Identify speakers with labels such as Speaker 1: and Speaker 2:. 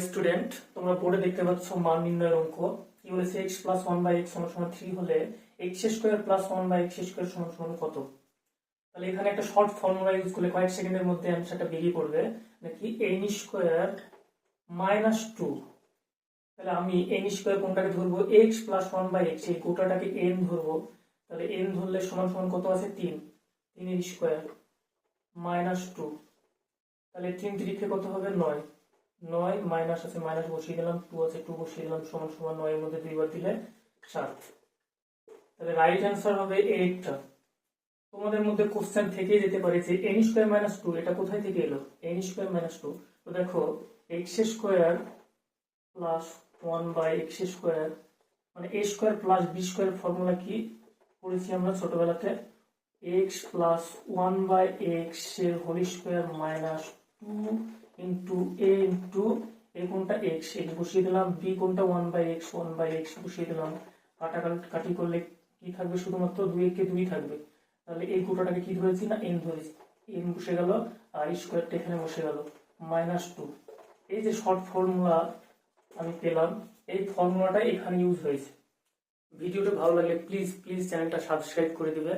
Speaker 1: Student, তোমরা বোর্ডে দেখতে পাচ্ছ মান নির্ণয়ের অঙ্ক। কি বলেছে? x plus one by x সমান সমান 3 হলে x square plus one by x square সমান সমান কত? তাহলে এখানে একটা শর্ট ফর্মুলা ইউজ করলে কয়েক সেকেন্ডের মধ্যে অ্যান্সারটা বেরিয়ে পড়বে, নাকি n স্কোয়ার মাইনাস 2। তাহলে আমি n স্কোয়ার কোনটাকে ধরবো? x plus one by x, এই গোটাটাকে n ধরবো। তাহলে n ধরলে সমান সমান কত আছে? 3। 3 স্কোয়ার মাইনাস 2। তাহলে 3 3 কত হবে? 9। 9 মাইনাস আছে, মাইনাস বসিয়ে দিলাম, 2 আছে, 2 বসিয়ে দিলাম, সমান সমান 9 এর মধ্যে 2 বার দিলে 7। তাহলে রাইট অ্যান্সার হবে এইটা। তোমাদের মধ্যে কোশ্চেন থেকেই যেতে পারে যে n স্কয়ার মাইনাস 2 এটা কোথায় থেকে এলো? n স্কয়ার মাইনাস 2, তো দেখো x square plus 1 by x square মানে a square plus b square formula কি পড়েছি আমরা ছোটবেলাতে? x প্লাস 1 বাই এক্স এর whole square minus 2 into a into a কোনটা x, x বসিয়ে দিলাম, b কোনটা 1 বাই এক্স বসিয়ে দিলাম। কাটাকাটি করলে কি থাকবে? শুধুমাত্র 2 কে 2 থাকবে। তাহলে এই গোটাটাকে কি ধরেছি? না n ধরেছি। n বসে গেল আর স্কয়ারটা এখানে বসে গেল মাইনাস 2। এই যে শর্ট ফর্মুলা আমি পেলাম, এই ফর্মুলাটা এখানে ইউজ হয়েছে। ভিডিওটা ভালো লাগলে প্লিজ চ্যানেলটা সাবস্ক্রাইব করে দিবে।